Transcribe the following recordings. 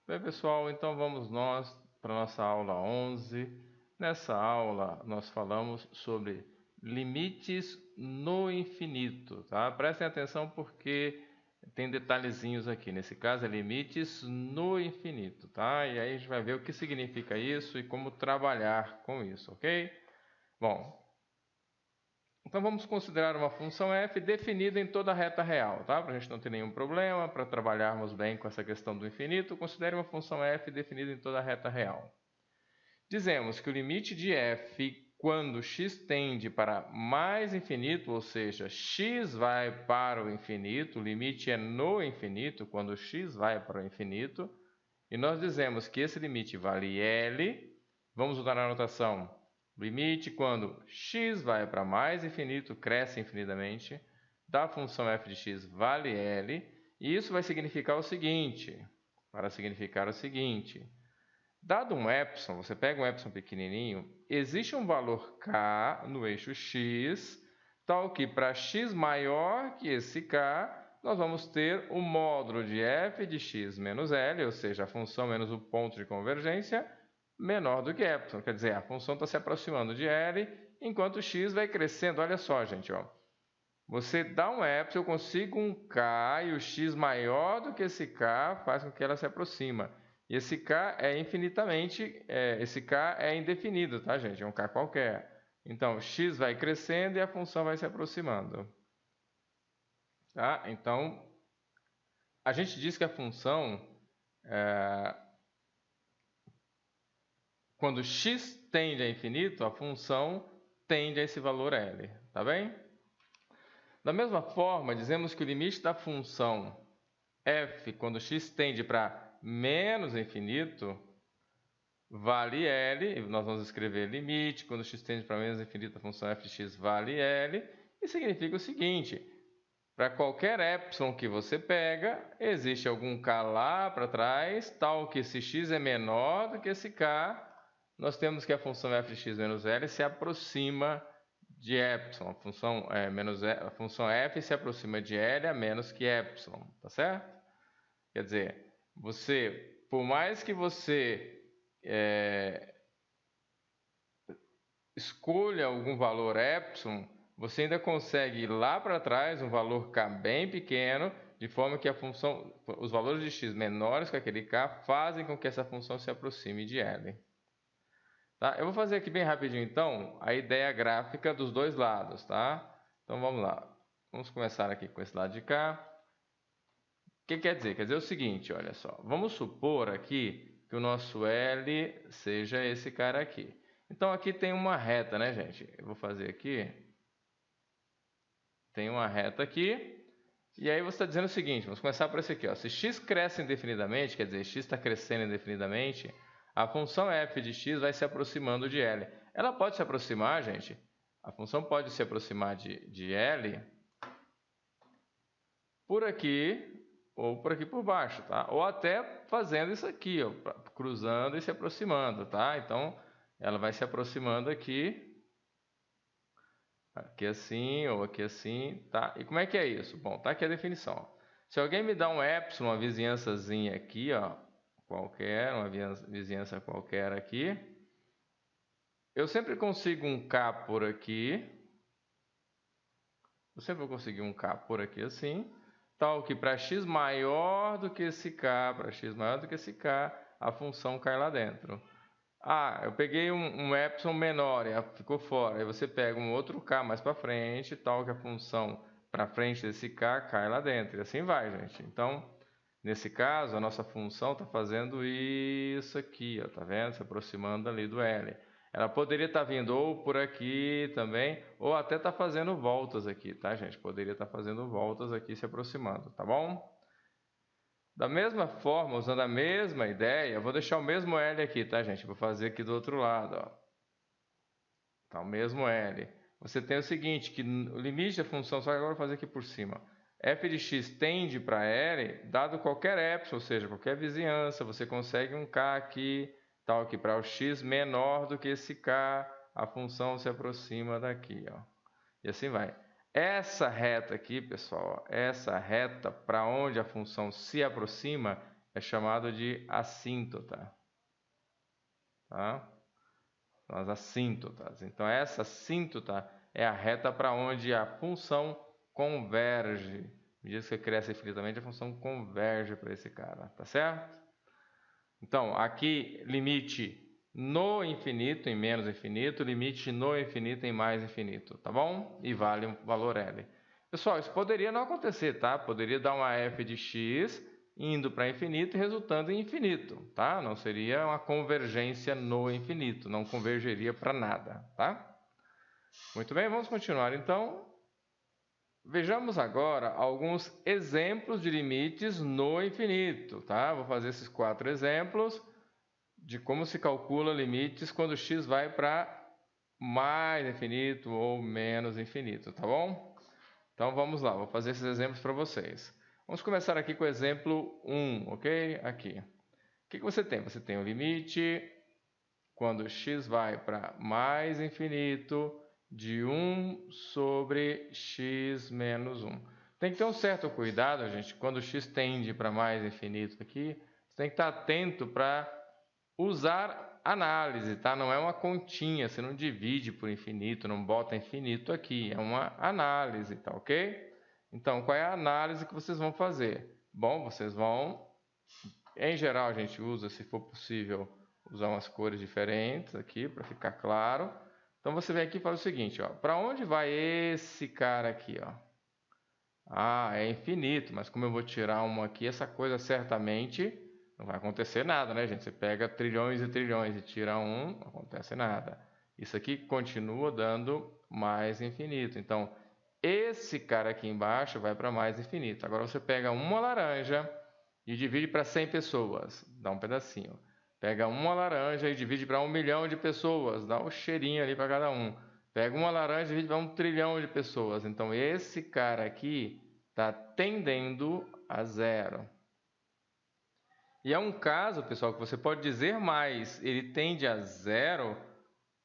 Bem, pessoal, então vamos nós para a nossa aula 11. Nessa aula, nós falamos sobre limites no infinito, tá? Prestem atenção porque tem detalhezinhos aqui. Nesse caso, é limites no infinito, tá? E aí a gente vai ver o que significa isso e como trabalhar com isso, ok? Bom, então vamos considerar uma função f definida em toda a reta real, tá? Para a gente não ter nenhum problema, para trabalharmos bem com essa questão do infinito, considere uma função f definida em toda a reta real. Dizemos que o limite de f quando x tende para mais infinito, ou seja, x vai para o infinito, o limite é no infinito, quando x vai para o infinito, e nós dizemos que esse limite vale L, vamos usar a notação limite quando x vai para mais infinito, cresce infinitamente, da função f de x vale L, e isso vai significar o seguinte, dado um epsilon, você pega um epsilon pequenininho, existe um valor k no eixo x, tal que para x maior que esse k, nós vamos ter o módulo de f de x menos L, ou seja, a função menos o ponto de convergência, menor do que epsilon. Quer dizer, a função está se aproximando de L, enquanto x vai crescendo. Olha só, gente, ó. Você dá um epsilon, eu consigo um k, e o x maior do que esse k faz com que ela se aproxima. E esse k é infinitamente, esse k é indefinido, tá, gente? É um k qualquer. Então, x vai crescendo e a função vai se aproximando. Tá? Então, a gente diz que a função, quando x tende a infinito, a função tende a esse valor L, tá bem? Da mesma forma, dizemos que o limite da função f, quando x tende para menos infinito, vale L, nós vamos escrever limite, quando x tende para menos infinito, a função f de x vale L, e significa o seguinte, para qualquer epsilon que você pega, existe algum k lá para trás, tal que se x é menor do que esse k, nós temos que a função f de x menos L se aproxima de epsilon, a função f se aproxima de L a menos que epsilon, tá certo? Quer dizer, por mais que você escolha algum valor epsilon, você ainda consegue ir lá para trás um valor k bem pequeno, de forma que os valores de x menores que aquele k fazem com que essa função se aproxime de L. Tá? Eu vou fazer aqui bem rapidinho, então, a ideia gráfica dos dois lados, tá? Então, vamos lá. Vamos começar aqui com esse lado de cá. O que quer dizer? Quer dizer o seguinte, olha só. Vamos supor aqui que o nosso L seja esse cara aqui. Então, aqui tem uma reta, né, gente? Eu vou fazer aqui. Tem uma reta aqui. E aí você está dizendo o seguinte, vamos começar por esse aqui. Ó. Se x cresce indefinidamente, quer dizer, x está crescendo indefinidamente, a função f de x vai se aproximando de L. Ela pode se aproximar, gente, a função pode se aproximar de L por aqui ou por aqui por baixo, tá? Ou até fazendo isso aqui, ó, cruzando e se aproximando, tá? Então, ela vai se aproximando aqui assim ou aqui assim, tá? E como é que é isso? Bom, tá aqui a definição. Se alguém me dá um epsilon, uma vizinhançazinha aqui, ó, qualquer, uma vizinhança qualquer aqui, eu sempre consigo um k por aqui, eu sempre vou conseguir um k por aqui assim, tal que para x maior do que esse k, para x maior do que esse k, a função cai lá dentro. Ah, eu peguei um epsilon menor e ficou fora. Aí você pega um outro k mais para frente, tal que a função para frente desse k cai lá dentro. E assim vai, gente. Então, nesse caso, a nossa função está fazendo isso aqui, ó, tá vendo? Se aproximando ali do L. Ela poderia estar vindo ou por aqui também, ou até estar fazendo voltas aqui, tá, gente? Poderia estar fazendo voltas aqui se aproximando, tá bom? Da mesma forma, usando a mesma ideia, eu vou deixar o mesmo L aqui, tá, gente? Vou fazer aqui do outro lado, ó. Tá, o mesmo L. Você tem o seguinte, que o limite da função, só que agora eu vou fazer aqui por cima. f de x tende para L, dado qualquer epsilon, ou seja, qualquer vizinhança, você consegue um k aqui, tal que para o x menor do que esse k, a função se aproxima daqui, ó. E assim vai. Essa reta aqui, pessoal, essa reta para onde a função se aproxima é chamado de assíntota. Tá? São as assíntotas. Então, essa assíntota é a reta para onde a função converge. À medida que você cresce infinitamente, a função converge para esse cara, tá certo? Então, aqui, limite no infinito em menos infinito, limite no infinito em mais infinito, tá bom? E vale um valor L. Pessoal, isso poderia não acontecer, tá? Poderia dar uma f de x indo para infinito e resultando em infinito, tá? Não seria uma convergência no infinito, não convergeria para nada, tá? Muito bem, vamos continuar então. Vejamos agora alguns exemplos de limites no infinito, tá? Vou fazer esses 4 exemplos de como se calcula limites quando x vai para mais infinito ou menos infinito, tá bom? Então vamos lá, vou fazer esses exemplos para vocês. Vamos começar aqui com o exemplo 1, ok? Aqui. O que você tem? Você tem o limite quando x vai para mais infinito de 1 sobre x menos 1. Tem que ter um certo cuidado, gente, quando x tende para mais infinito aqui, você tem que estar atento para usar análise, tá? Não é uma continha, você não divide por infinito, não bota infinito aqui, é uma análise, tá ok? Então, qual é a análise que vocês vão fazer? Bom, vocês vão, em geral a gente usa, se for possível, usar umas cores diferentes aqui para ficar claro. Então você vem aqui e fala o seguinte, ó, para onde vai esse cara aqui, ó? Ah, é infinito, mas como eu vou tirar uma aqui, essa coisa certamente não vai acontecer nada, né, gente? Você pega trilhões e trilhões e tira um, não acontece nada. Isso aqui continua dando mais infinito. Então, esse cara aqui embaixo vai para mais infinito. Agora você pega uma laranja e divide para 100 pessoas, dá um pedacinho. Pega uma laranja e divide para 1 milhão de pessoas, dá um cheirinho ali para cada um. Pega uma laranja e divide para 1 trilhão de pessoas. Então, esse cara aqui está tendendo a zero. E é um caso, pessoal, que você pode dizer mais. Ele tende a zero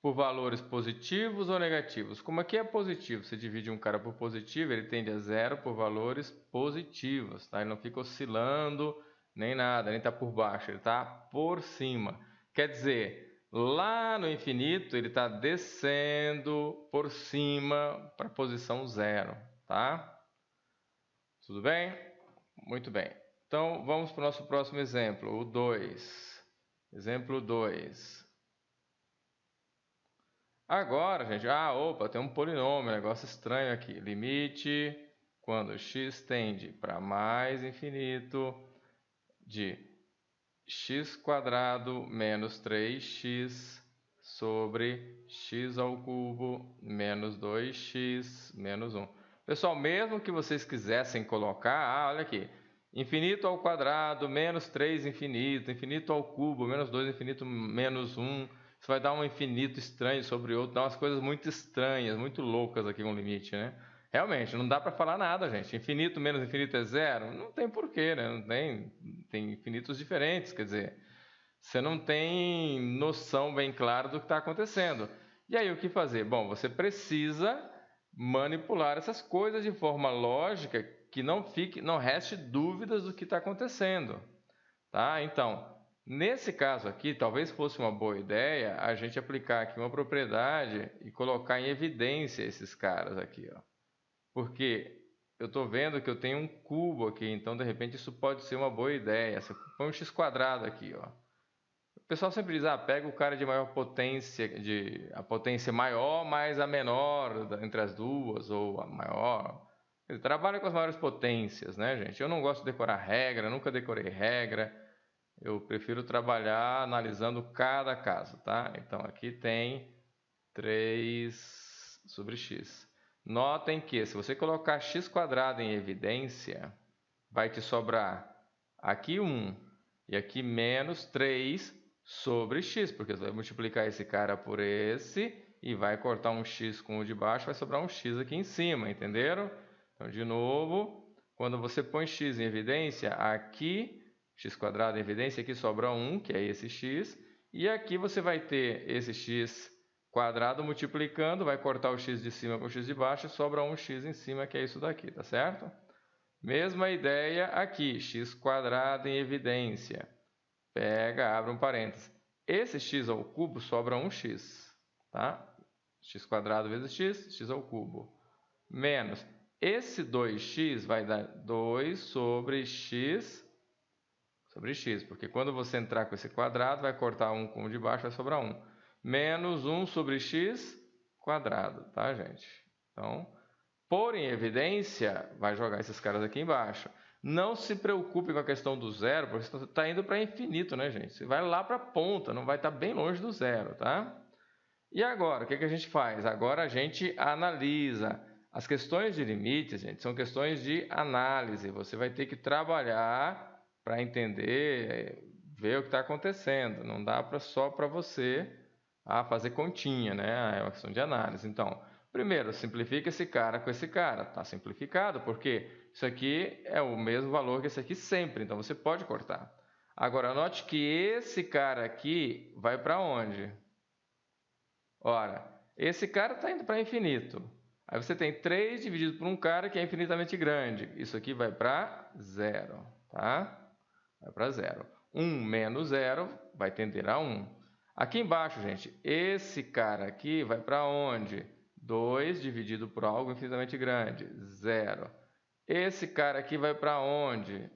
por valores positivos ou negativos. Como aqui é positivo, você divide um cara por positivo, ele tende a zero por valores positivos. Tá? Ele não fica oscilando nem nada, nem está por baixo, ele está por cima. Quer dizer, lá no infinito, ele está descendo por cima para a posição zero. Tá? Tudo bem? Muito bem. Então, vamos para o nosso próximo exemplo, o 2. Exemplo 2. Agora, gente, opa, tem um polinômio, um negócio estranho aqui. Limite, quando x tende para mais infinito, de x² menos 3x sobre x ao cubo menos 2x menos 1. Pessoal, mesmo que vocês quisessem colocar, olha aqui, infinito ao quadrado menos 3 infinito, infinito ao cubo menos 2 infinito menos 1, isso vai dar um infinito estranho sobre outro, dá umas coisas muito estranhas, muito loucas aqui com o limite, né? Realmente, não dá para falar nada, gente. Infinito menos infinito é zero? Não tem porquê, né? Não tem infinitos diferentes, quer dizer, você não tem noção bem clara do que está acontecendo. E aí, o que fazer? Bom, você precisa manipular essas coisas de forma lógica que não reste dúvidas do que está acontecendo, tá? Então, nesse caso aqui, talvez fosse uma boa ideia a gente aplicar aqui uma propriedade e colocar em evidência esses caras aqui, ó. Porque eu estou vendo que eu tenho um cubo aqui, então de repente isso pode ser uma boa ideia. Você põe um x² aqui, ó. O pessoal sempre diz, pega o cara de maior potência, a potência maior mais a menor entre as duas, ou a maior. Ele trabalha com as maiores potências, né, gente? Eu não gosto de decorar regra, nunca decorei regra. Eu prefiro trabalhar analisando cada caso, tá? Então aqui tem 3 sobre x. Notem que se você colocar x² em evidência, vai te sobrar aqui 1 e aqui menos 3 sobre x, porque você vai multiplicar esse cara por esse e vai cortar um x com o de baixo, vai sobrar um x aqui em cima, entenderam? Então, de novo, quando você põe x em evidência, aqui, x² em evidência, aqui sobra 1, que é esse x, e aqui você vai ter esse x² multiplicando, vai cortar o x de cima com o x de baixo e sobra um x em cima, que é isso daqui, tá certo? Mesma ideia aqui, x² em evidência. Pega, abre um parênteses. Esse x ao cubo sobra 1x, tá? x² vezes x ao cubo. Menos, esse 2x vai dar 2 sobre x, porque quando você entrar com esse quadrado, vai cortar 1 com o de baixo, vai sobrar 1. Menos 1 sobre x², tá, gente? Então, pôr em evidência, vai jogar esses caras aqui embaixo. Não se preocupe com a questão do zero, porque você está indo para infinito, né, gente? Você vai lá para a ponta, não vai estar bem longe do zero, tá? E agora, o que a gente faz? Agora a gente analisa. As questões de limites, gente, são questões de análise. Você vai ter que trabalhar para entender, ver o que está acontecendo. Não dá só para você fazer continha, né? É uma questão de análise. Então, primeiro, simplifica esse cara com esse cara. Está simplificado, porque isso aqui é o mesmo valor que esse aqui sempre. Então, você pode cortar. Agora, note que esse cara aqui vai para onde? Ora, esse cara está indo para infinito. Aí você tem 3 dividido por um cara que é infinitamente grande. Isso aqui vai para 0, tá? Vai para 0. 1 menos 0 vai tender a 1. Aqui embaixo, gente, esse cara aqui vai para onde? 2 dividido por algo infinitamente grande, 0. Esse cara aqui vai para onde?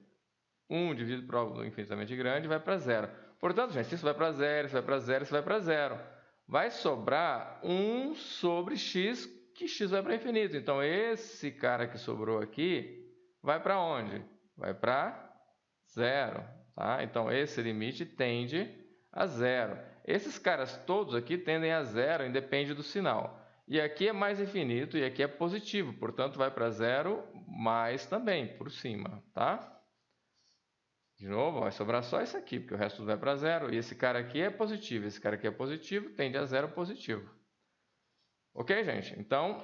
1 dividido por algo infinitamente grande vai para 0. Portanto, gente, isso vai para 0, isso vai para 0, isso vai para 0. Vai sobrar 1 sobre x, que x vai para infinito. Então, esse cara que sobrou aqui vai para onde? Vai para 0. Tá? Então, esse limite tende a 0. Esses caras todos aqui tendem a 0, independe do sinal. E aqui é mais infinito e aqui é positivo, portanto, vai para 0 mais também, por cima. Tá? De novo, vai sobrar só isso aqui, porque o resto vai para 0. E esse cara aqui é positivo, esse cara aqui é positivo, tende a 0 positivo. Ok, gente? Então,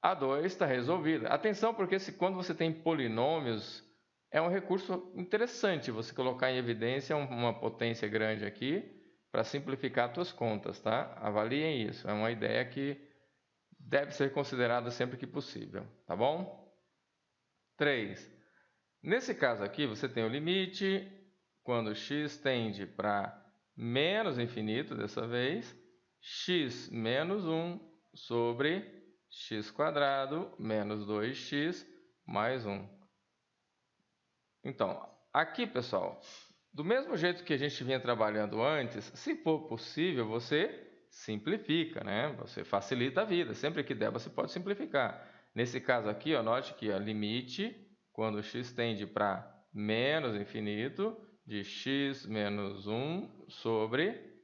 a 2 está resolvida. Atenção, porque quando você tem polinômios, é um recurso interessante você colocar em evidência uma potência grande aqui para simplificar suas contas, tá? Avaliem isso, é uma ideia que deve ser considerada sempre que possível, tá bom? 3. Nesse caso aqui, você tem o limite, quando x tende para menos infinito, dessa vez, x menos 1 sobre x² menos 2x mais 1. Então, aqui, pessoal, do mesmo jeito que a gente vinha trabalhando antes, se for possível, você simplifica, né? Você facilita a vida. Sempre que der, você pode simplificar. Nesse caso aqui, ó, note que o limite, quando x tende para menos infinito, de x menos 1 sobre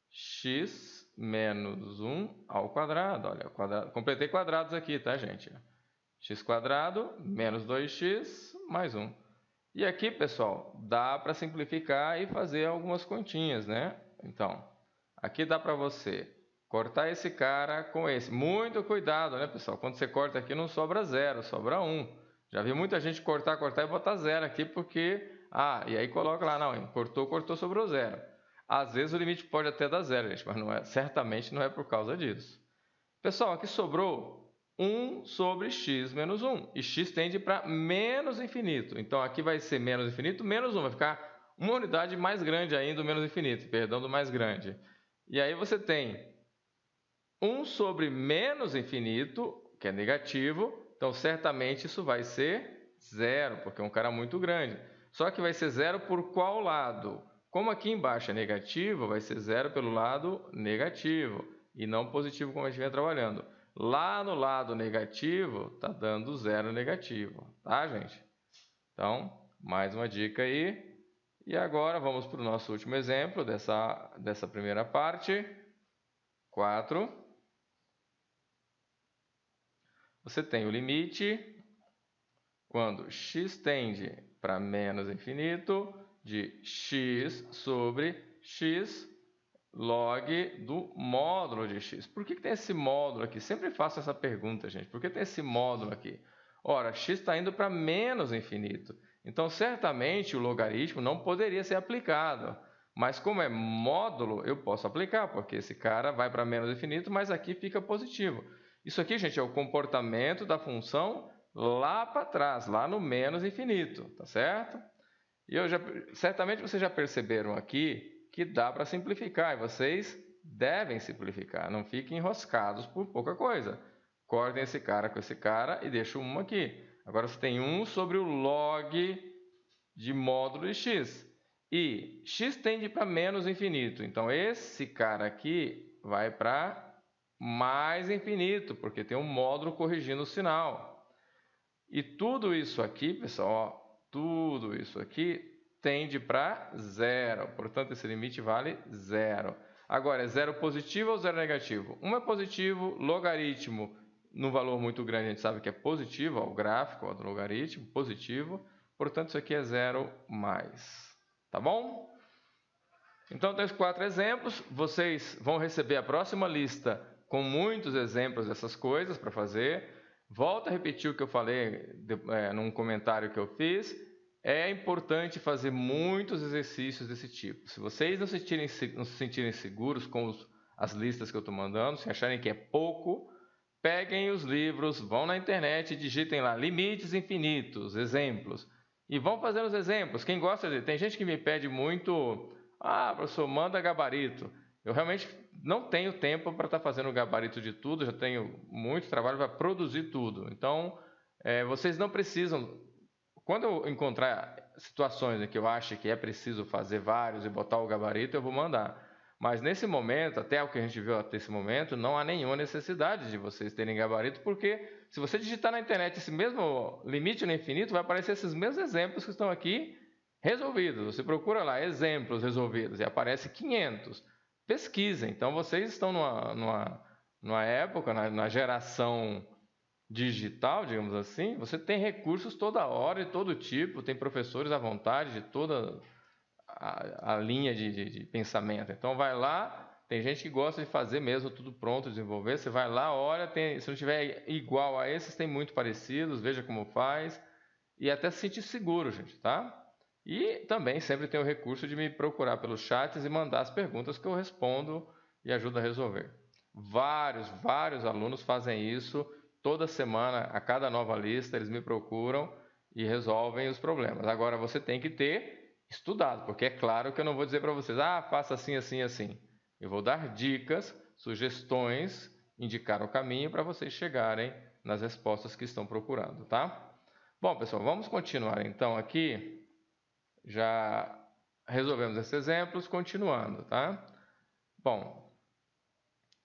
x menos 1 ao quadrado. Olha, completei quadrados aqui, tá, gente? x² menos 2x mais 1. E aqui, pessoal, dá para simplificar e fazer algumas continhas, né? Então, aqui dá para você cortar esse cara com esse. Muito cuidado, né, pessoal? Quando você corta aqui não sobra 0, sobra 1. Já vi muita gente cortar e botar 0 aqui porque... e aí coloca lá, não, cortou, sobrou 0. Às vezes o limite pode até dar 0, gente, mas certamente não é por causa disso. Pessoal, aqui sobrou 1 sobre x menos 1. E x tende para menos infinito. Então, aqui vai ser menos infinito, menos 1. Vai ficar uma unidade mais grande ainda do menos infinito. Perdão, do mais grande. E aí você tem 1 sobre menos infinito, que é negativo. Então, certamente isso vai ser 0, porque é um cara muito grande. Só que vai ser 0 por qual lado? Como aqui embaixo é negativo, vai ser 0 pelo lado negativo. E não positivo, como a gente vem trabalhando. Lá no lado negativo, está dando 0 negativo, tá, gente? Então, mais uma dica aí. E agora, vamos para o nosso último exemplo dessa primeira parte. 4. Você tem o limite, quando x tende para menos infinito, de x sobre x log do módulo de x. Por que tem esse módulo aqui? Sempre faço essa pergunta, gente. Por que tem esse módulo aqui? Ora, x está indo para menos infinito. Então, certamente, o logaritmo não poderia ser aplicado. Mas como é módulo, eu posso aplicar, porque esse cara vai para menos infinito, mas aqui fica positivo. Isso aqui, gente, é o comportamento da função lá para trás, lá no menos infinito, tá certo? E certamente vocês já perceberam aqui que dá para simplificar, e vocês devem simplificar, não fiquem enroscados por pouca coisa. Cortem esse cara com esse cara e deixam um aqui. Agora você tem 1 sobre o log de módulo de x. E x tende para menos infinito, então esse cara aqui vai para mais infinito, porque tem um módulo corrigindo o sinal. E tudo isso aqui, pessoal, ó, tudo isso aqui tende para zero. Portanto, esse limite vale zero. Agora, é zero positivo ou zero negativo? Um é positivo, logaritmo, num valor muito grande, a gente sabe que é positivo, ó, o gráfico ó, do logaritmo, positivo. Portanto, isso aqui é zero mais. Tá bom? Então, tem os 4 exemplos. Vocês vão receber a próxima lista com muitos exemplos dessas coisas para fazer. Volto a repetir o que eu falei num comentário que eu fiz. É importante fazer muitos exercícios desse tipo. Se vocês não se sentirem seguros com as listas que eu estou mandando, se acharem que é pouco, peguem os livros, vão na internet e digitem lá limites infinitos, exemplos. E vão fazendo os exemplos. Quem gosta de... Tem gente que me pede muito... Ah, professor, manda gabarito. Eu realmente não tenho tempo para estar fazendo gabarito de tudo, já tenho muito trabalho para produzir tudo. Então, vocês não precisam... Quando eu encontrar situações em que eu acho que é preciso fazer vários e botar o gabarito, eu vou mandar. Mas nesse momento, até o que a gente viu até esse momento, não há nenhuma necessidade de vocês terem gabarito, porque se você digitar na internet esse mesmo limite no infinito, vai aparecer esses mesmos exemplos que estão aqui resolvidos. Você procura lá, exemplos resolvidos, e aparece 500. Pesquisem. Então, vocês estão numa época, na geração digital, digamos assim, você tem recursos toda hora, de todo tipo, tem professores à vontade de toda a linha de pensamento. Então, vai lá, tem gente que gosta de fazer mesmo tudo pronto, desenvolver, você vai lá, olha, se não tiver igual a esses, tem muito parecidos, veja como faz, e até se sentir seguro, gente, tá? E também sempre tem o recurso de me procurar pelos chats e mandar as perguntas que eu respondo e ajudo a resolver. Vários alunos fazem isso toda semana, a cada nova lista, eles me procuram e resolvem os problemas. Agora você tem que ter estudado, porque é claro que eu não vou dizer para vocês, faça assim, assim, assim. Eu vou dar dicas, sugestões, indicar o caminho para vocês chegarem nas respostas que estão procurando, tá? Bom, pessoal, vamos continuar então aqui. Já resolvemos esses exemplos, continuando, tá? Bom,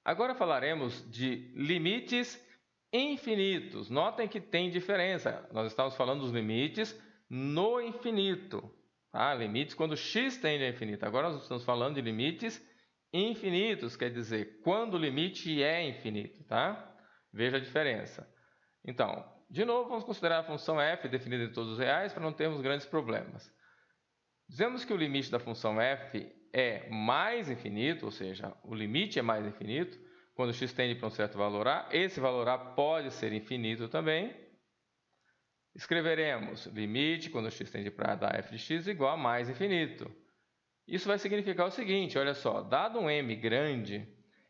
agora falaremos de limites infinitos. Notem que tem diferença. Nós estamos falando dos limites no infinito, tá? Limites quando x tende a infinito. Agora nós estamos falando de limites infinitos, quer dizer, quando o limite é infinito, tá? Veja a diferença. Então, de novo, vamos considerar a função f definida em todos os reais para não termos grandes problemas. Dizemos que o limite da função f é mais infinito, ou seja, o limite é mais infinito, quando x tende para um certo valor a. Esse valor a pode ser infinito também. Escreveremos limite quando x tende para a da f de x igual a mais infinito. Isso vai significar o seguinte, olha só, dado um m grande,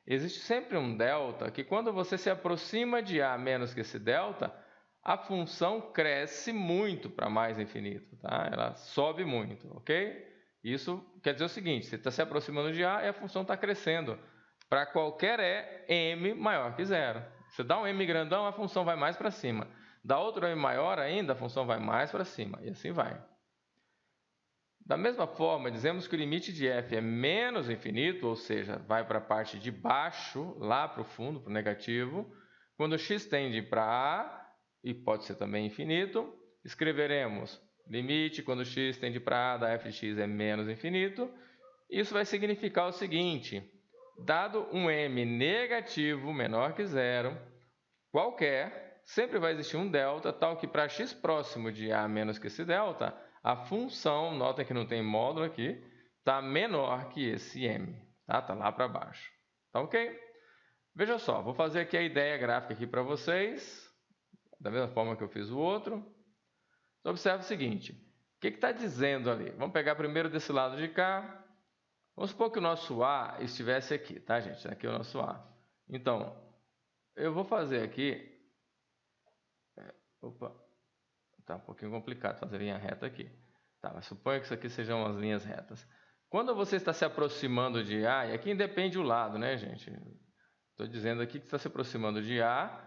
existe sempre um delta que quando você se aproxima de a menos que esse delta, a função cresce muito para mais infinito, tá? Ela sobe muito, ok? Isso quer dizer o seguinte, você está se aproximando de a e a função está crescendo. Para qualquer m maior que zero. Você dá um m grandão, a função vai mais para cima. Dá outro m maior ainda, a função vai mais para cima, e assim vai. Da mesma forma, dizemos que o limite de f é menos infinito, ou seja, vai para a parte de baixo, lá para o fundo, para o negativo. Quando x tende para a, e pode ser também infinito, escreveremos limite quando x tende para a da f de x é menos infinito. Isso vai significar o seguinte, dado um m negativo menor que zero, qualquer, sempre vai existir um delta, tal que para x próximo de a menos que esse delta, a função, nota que não tem módulo aqui, está menor que esse m, tá? Está lá para baixo. Tá ok? Veja só, vou fazer aqui a ideia gráfica aqui para vocês, da mesma forma que eu fiz o outro. Então, observe o seguinte, o que está dizendo ali? Vamos pegar primeiro desse lado de cá. Vamos supor que o nosso a estivesse aqui, tá, gente? Aqui é o nosso a. Então, eu vou fazer aqui... Opa, tá um pouquinho complicado fazer linha reta aqui. Tá, mas suponha que isso aqui sejam as linhas retas. Quando você está se aproximando de A, e aqui independe o lado, né, gente? Estou dizendo aqui que está se aproximando de A.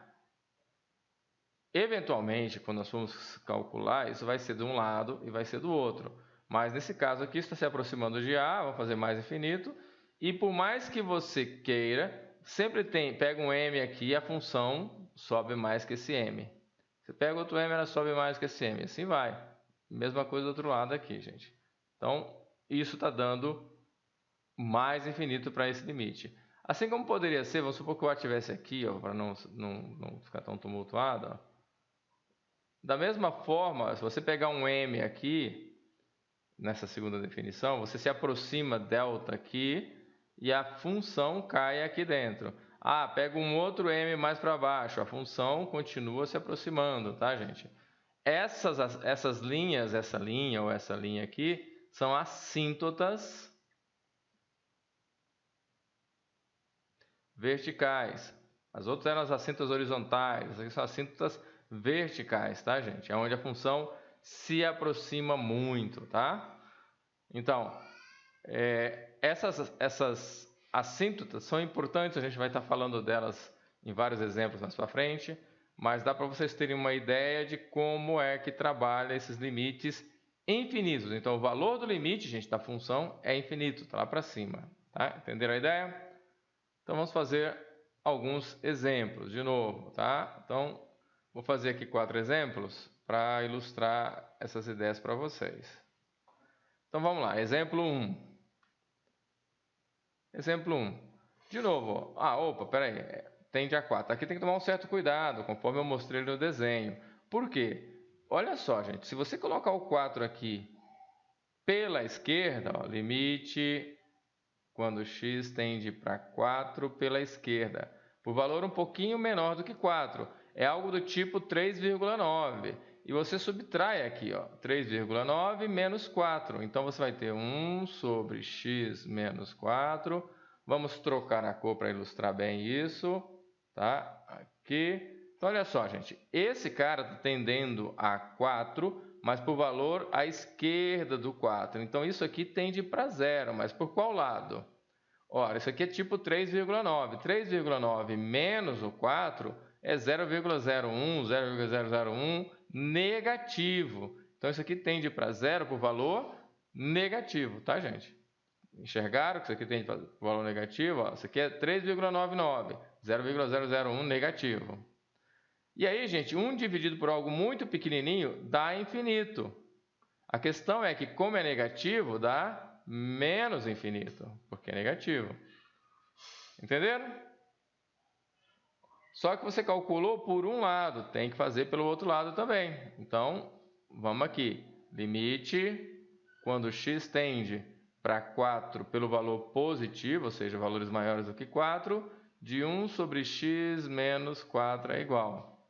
Eventualmente, quando nós formos calcular, isso vai ser de um lado e vai ser do outro. Mas nesse caso aqui, está se aproximando de A, vamos fazer mais infinito. E por mais que você queira, sempre pega um M aqui e a função sobe mais que esse M. Você pega outro M, ela sobe mais que esse M. Assim vai. Mesma coisa do outro lado aqui, gente. Então, isso está dando mais infinito para esse limite. Assim como poderia ser, vamos supor que o A estivesse aqui, para não ficar tão tumultuado. Ó. Da mesma forma, se você pegar um M aqui, nessa segunda definição, você se aproxima delta aqui e a função cai aqui dentro. Ah, pega um outro M mais para baixo, a função continua se aproximando, tá, gente? Essas linhas, essa linha ou essa linha aqui, são assíntotas verticais. As outras eram as assíntotas horizontais, essas aqui são assíntotas verticais, tá, gente? É onde a função se aproxima muito, tá? Então, essas assíntotas são importantes, a gente vai estar falando delas em vários exemplos mais para frente, mas dá para vocês terem uma ideia de como é que trabalha esses limites infinitos. Então, o valor do limite, gente, da função é infinito, está lá para cima. Tá? Entenderam a ideia? Então, vamos fazer alguns exemplos de novo. Tá? Então, vou fazer aqui 4 exemplos para ilustrar essas ideias para vocês. Então, vamos lá. Exemplo 1. Exemplo 1. De novo, opa, peraí, tende a 4. Aqui tem que tomar um certo cuidado, conforme eu mostrei no desenho. Por quê? Olha só, gente, se você colocar o 4 aqui pela esquerda, ó, limite quando x tende para 4 pela esquerda, por valor um pouquinho menor do que 4, é algo do tipo 3,9. E você subtrai aqui, 3,9 menos 4. Então, você vai ter 1 sobre x menos 4. Vamos trocar a cor para ilustrar bem isso. Tá? Aqui. Então, olha só, gente. Esse cara está tendendo a 4, mas por valor à esquerda do 4. Então, isso aqui tende para 0, mas por qual lado? Ora, isso aqui é tipo 3,9. 3,9 menos o 4 é 0,01, 0,001 negativo. Então, isso aqui tende para 0 por valor negativo, tá, gente? Enxergaram que isso aqui tende para valor negativo? Ó, isso aqui é 3,99, 0,001 negativo. E aí, gente, 1 dividido por algo muito pequenininho dá infinito. A questão é que, como é negativo, dá menos infinito, porque é negativo. Entenderam? Só que você calculou por um lado, tem que fazer pelo outro lado também. Então, vamos aqui. Limite, quando x tende para 4 pelo valor positivo, ou seja, valores maiores do que 4, de 1 sobre x menos 4 é igual.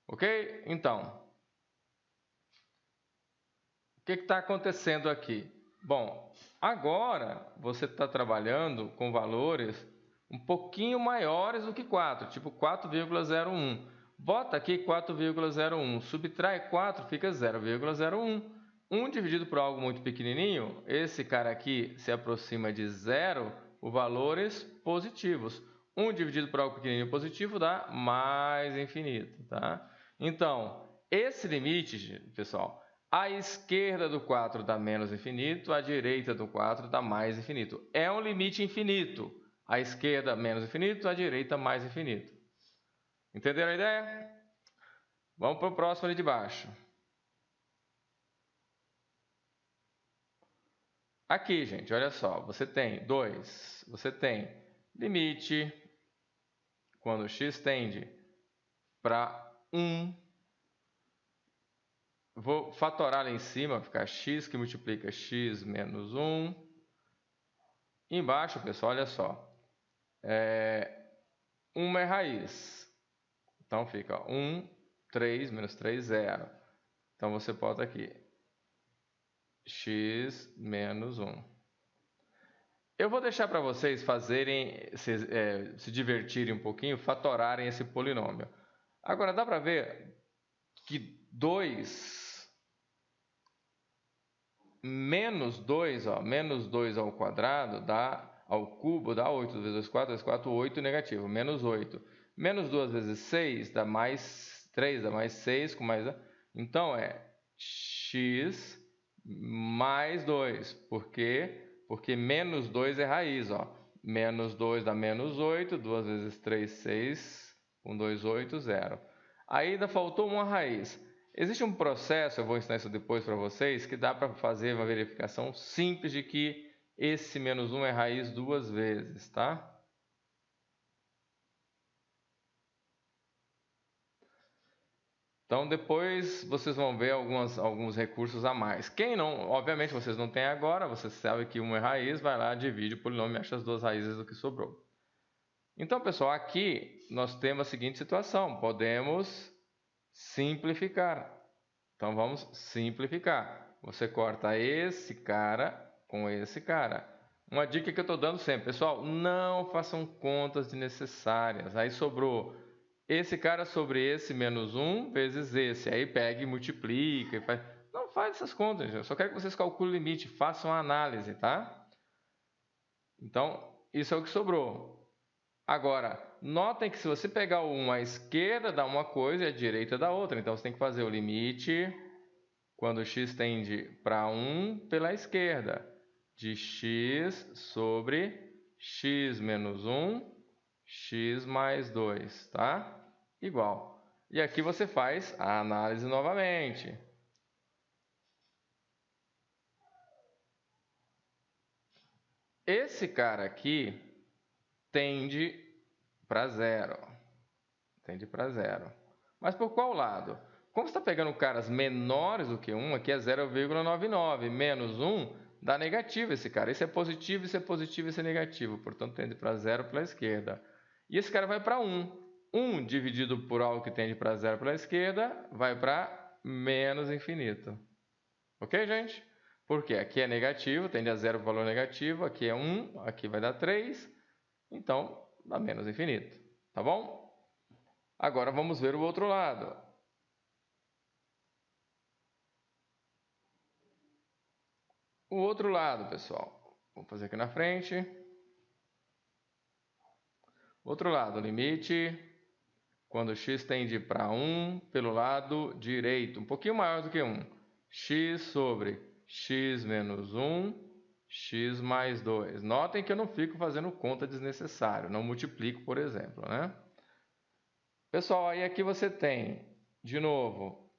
Ok? Então, o que está acontecendo aqui? Bom, agora você está trabalhando com valores um pouquinho maiores do que 4, tipo 4,01. Bota aqui 4,01, subtrai 4, fica 0,01. 1 dividido por algo muito pequenininho, esse cara aqui se aproxima de 0 por valores positivos. 1 dividido por algo pequenininho positivo dá mais infinito, tá? Então, esse limite, pessoal, à esquerda do 4 dá menos infinito, à direita do 4 dá mais infinito. É um limite infinito. À esquerda, menos infinito, à direita, mais infinito. Entenderam a ideia? Vamos para o próximo ali de baixo. Aqui, gente, olha só. Você tem 2. Você tem limite quando x tende para 1. Vou fatorar lá em cima, ficar x que multiplica x menos 1. Embaixo, pessoal, olha só. 1 é raiz. Então, fica 1, 3, menos 3, 0. Então, você bota aqui x menos 1. Eu vou deixar para vocês fazerem, se divertirem um pouquinho, fatorarem esse polinômio. Agora, dá para ver que 2 menos 2, ó, menos 2 ao quadrado ao cubo dá 8. 2 vezes 4, 2 4, 8 negativo, menos 8. Menos 2 vezes 6 dá mais 3, dá mais 6 com mais... Então é x mais 2. Por quê? Porque menos 2 é raiz, ó. Menos 2 dá menos 8, 2 vezes 3, 6, com 2, 8, 0. Aí ainda faltou uma raiz. Existe um processo, eu vou ensinar isso depois para vocês, que dá para fazer uma verificação simples de que esse menos 1 é raiz 2 vezes, tá? Então depois vocês vão ver alguns recursos a mais. Quem não, obviamente vocês não têm agora, vocês sabem que 1 é raiz, vai lá, divide o polinômio e acha as duas raízes do que sobrou. Então, pessoal, aqui nós temos a seguinte situação, podemos simplificar. Então vamos simplificar. Você corta esse cara com esse cara. Uma dica que eu estou dando sempre, pessoal, não façam contas desnecessárias. Aí sobrou esse cara sobre esse menos 1 vezes esse. Aí pega e multiplica. Não faz essas contas, eu só quero que vocês calculem o limite, façam a análise, tá? Então, isso é o que sobrou. Agora, notem que se você pegar o 1 à esquerda dá uma coisa e à direita dá outra. Então, você tem que fazer o limite quando x tende para 1 pela esquerda, de x sobre x menos 1, x mais 2, tá? Igual. E aqui você faz a análise novamente. Esse cara aqui tende para 0. Tende para 0. Mas por qual lado? Como você está pegando caras menores do que 1, aqui é 0,99. Menos 1 dá negativo esse cara. Esse é positivo, esse é positivo, esse é negativo. Portanto, tende para 0 pela esquerda. E esse cara vai para 1. 1 dividido por algo que tende para 0 pela esquerda vai para menos infinito. Ok, gente? Porque aqui é negativo, tende a 0 valor negativo. Aqui é 1, aqui vai dar 3. Então, dá menos infinito. Tá bom? Agora vamos ver o outro lado. O outro lado, pessoal. Vou fazer aqui na frente. Outro lado, limite quando x tende para 1 pelo lado direito, um pouquinho maior do que 1. X sobre x menos 1, x mais 2. Notem que eu não fico fazendo conta desnecessário, não multiplico, por exemplo, né? Pessoal, aí aqui você tem, de novo,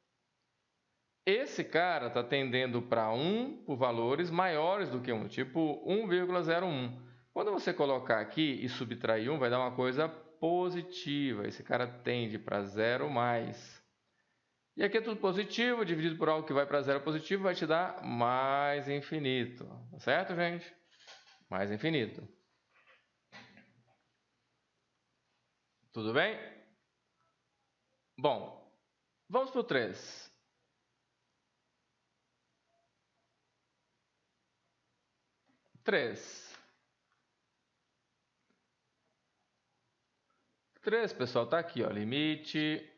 esse cara está tendendo para 1 por valores maiores do que 1, tipo 1,01. Quando você colocar aqui e subtrair 1, vai dar uma coisa positiva. Esse cara tende para 0 mais. E aqui é tudo positivo, dividido por algo que vai para 0 positivo, vai te dar mais infinito. Tá certo, gente? Mais infinito. Tudo bem? Bom, vamos para o 3. 3, pessoal, está aqui, ó, limite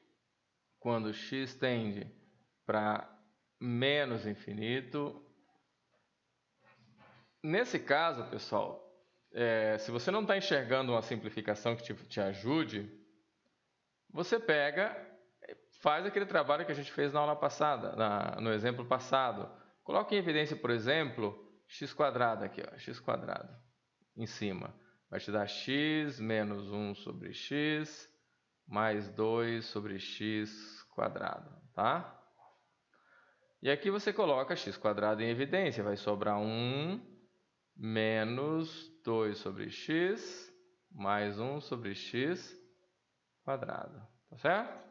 quando x tende para menos infinito. Nesse caso, pessoal, se você não está enxergando uma simplificação que te ajude, você pega, faz aquele trabalho que a gente fez na aula passada, no exemplo passado. Coloque em evidência, por exemplo, x² aqui, ó, x² em cima. Vai te dar x menos 1 sobre x mais 2 sobre x², tá? E aqui você coloca x² em evidência, vai sobrar 1 menos 2 sobre x mais 1 sobre x², tá certo?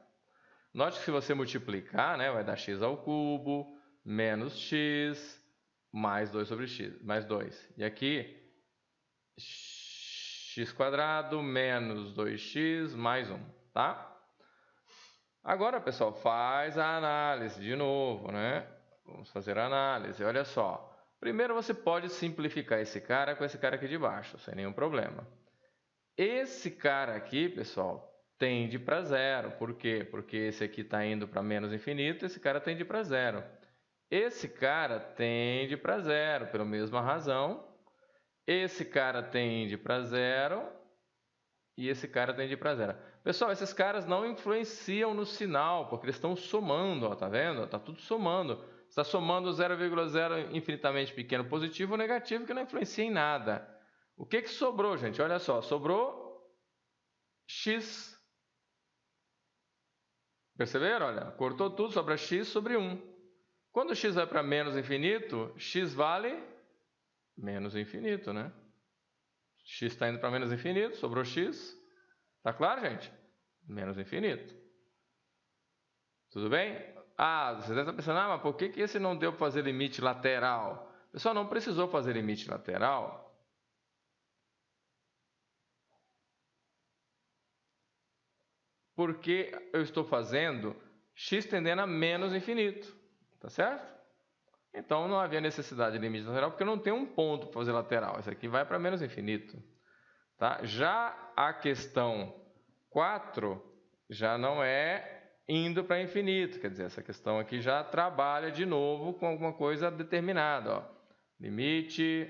Note que se você multiplicar, né, vai dar x ao cubo menos x mais 2 sobre x, mais 2. E aqui, x² menos 2x mais 1, tá? Agora, pessoal, faz a análise de novo, né? Vamos fazer a análise. Olha só. Primeiro você pode simplificar esse cara com esse cara aqui de baixo, sem nenhum problema. Esse cara aqui, pessoal, tende para zero. Por quê? Porque esse aqui está indo para menos infinito, esse cara tende para zero. Esse cara tende para zero, pela mesma razão. Esse cara tende para zero e esse cara tende para zero. Pessoal, esses caras não influenciam no sinal, porque eles estão somando, ó, tá vendo? Está tudo somando. Está somando 0,0 infinitamente pequeno positivo ou negativo, que não influencia em nada. O que sobrou, gente? Olha só, sobrou x. Perceberam? Olha, cortou tudo, sobra x sobre 1. Quando x vai para menos infinito, x vale menos infinito, né? X está indo para menos infinito, sobrou x. Tá claro, gente? Menos infinito. Tudo bem? Ah, você deve estar pensando, mas por que esse não deu para fazer limite lateral? Pessoal, não precisou fazer limite lateral. Porque eu estou fazendo x tendendo a menos infinito. Tá certo? Então não havia necessidade de limite lateral, porque eu não tenho um ponto para fazer lateral. Esse aqui vai para menos infinito. Tá? Já a questão 4 já não é indo para infinito, quer dizer, essa questão aqui já trabalha de novo com alguma coisa determinada. Ó. Limite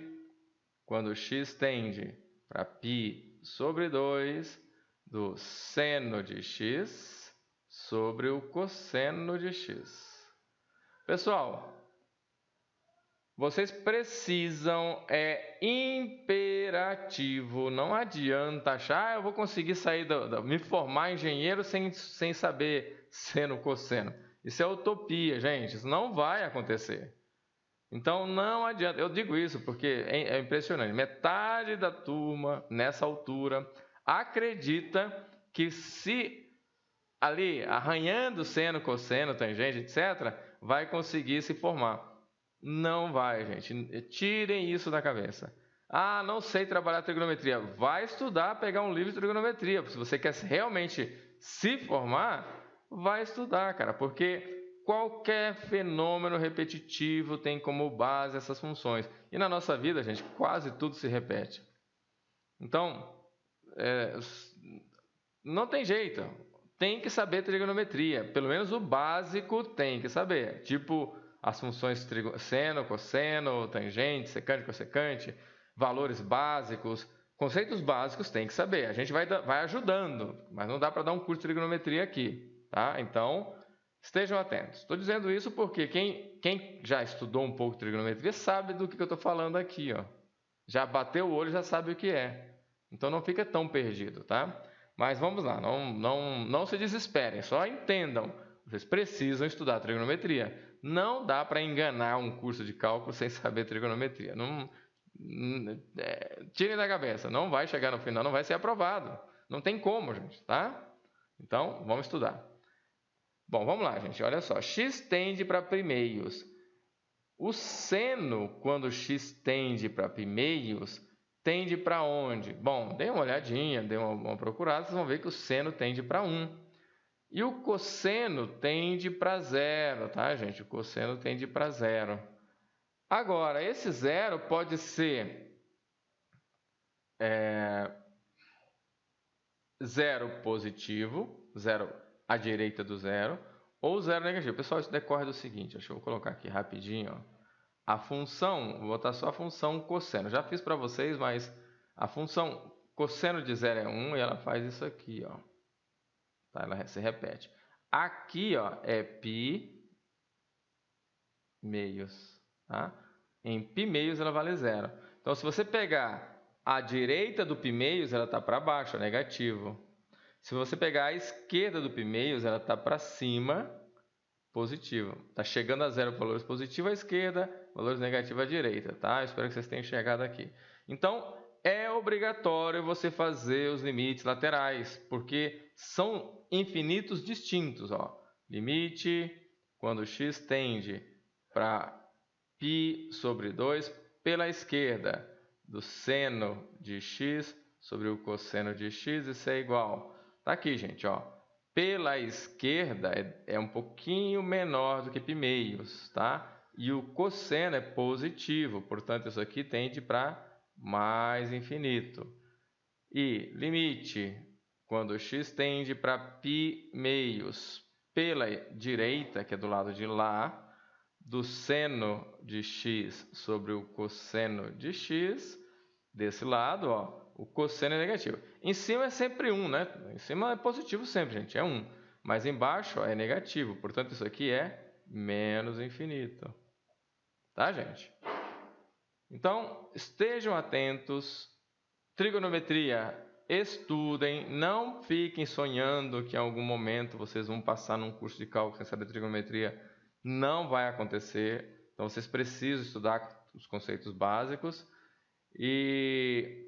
quando x tende para π sobre 2 do seno de x sobre o cosseno de x. Pessoal, vocês precisam, é imperativo, não adianta achar, eu vou conseguir sair, me formar engenheiro sem saber seno, cosseno. Isso é utopia, gente, isso não vai acontecer. Então não adianta, eu digo isso porque é impressionante, metade da turma, nessa altura, acredita que se ali, arranhando seno, cosseno, tangente, etc., vai conseguir se formar. Não vai, gente. Tirem isso da cabeça. Ah, não sei trabalhar trigonometria. Vai estudar, pegar um livro de trigonometria. Se você quer realmente se formar, vai estudar, cara. Porque qualquer fenômeno repetitivo tem como base essas funções. E na nossa vida, gente, quase tudo se repete. Então, não tem jeito. Tem que saber trigonometria. Pelo menos o básico tem que saber. Tipo as funções seno, cosseno, tangente, secante, cossecante, valores básicos, conceitos básicos tem que saber. A gente vai ajudando, mas não dá para dar um curso de trigonometria aqui, tá? Então, estejam atentos. Estou dizendo isso porque quem já estudou um pouco de trigonometria sabe do que eu estou falando aqui, ó. Já bateu o olho, já sabe o que é. Então, não fica tão perdido, tá? Mas vamos lá, não se desesperem, só entendam. Vocês precisam estudar trigonometria. Não dá para enganar um curso de cálculo sem saber trigonometria. Tirem da cabeça, não vai chegar no final, não vai ser aprovado. Não tem como, gente, tá? Então, vamos estudar. Bom, vamos lá, gente, olha só. X tende para primeios. O seno, quando x tende para primeios, tende para onde? Bom, dê uma olhadinha, dê uma procurada, vocês vão ver que o seno tende para 1. E o cosseno tende para zero, tá, gente? O cosseno tende para zero. Agora, esse zero pode ser zero positivo, zero à direita do zero, ou zero negativo. Pessoal, isso decorre do seguinte, deixa eu colocar aqui rapidinho, ó. A função, vou botar só a função cosseno. Já fiz para vocês, mas a função cosseno de zero é 1 e ela faz isso aqui, ó. Tá? Ela se repete. Aqui, ó, é π meios, tá? Em π meios ela vale zero. Então, se você pegar a direita do π meios, ela está para baixo, é negativo. Se você pegar a esquerda do π meios, ela está para cima, positivo. Está chegando a zero valores positivos à esquerda, valores negativos à direita, tá? Espero que vocês tenham chegado aqui. Então, é obrigatório você fazer os limites laterais, porque são infinitos distintos, ó. Limite quando x tende para π sobre 2 pela esquerda, do seno de x sobre o cosseno de x, isso é igual. Tá aqui, gente, ó. Pela esquerda é um pouquinho menor do que π meios, tá? E o cosseno é positivo, portanto, isso aqui tende para mais infinito. E limite quando x tende para π meios pela direita, que é do lado de lá, do seno de x sobre o cosseno de x, desse lado, ó, o cosseno é negativo. Em cima é sempre 1, né? Em cima é positivo sempre, gente, é 1. Mas embaixo ó, é negativo, portanto isso aqui é menos infinito. Tá, gente? Então, estejam atentos. Trigonometria, estudem. Não fiquem sonhando que em algum momento vocês vão passar num curso de cálculo sem saber trigonometria. Não vai acontecer. Então, vocês precisam estudar os conceitos básicos. E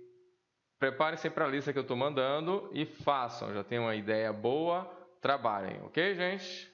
preparem-se para a lista que eu estou mandando e façam. Já tem uma ideia boa, trabalhem. Ok, gente?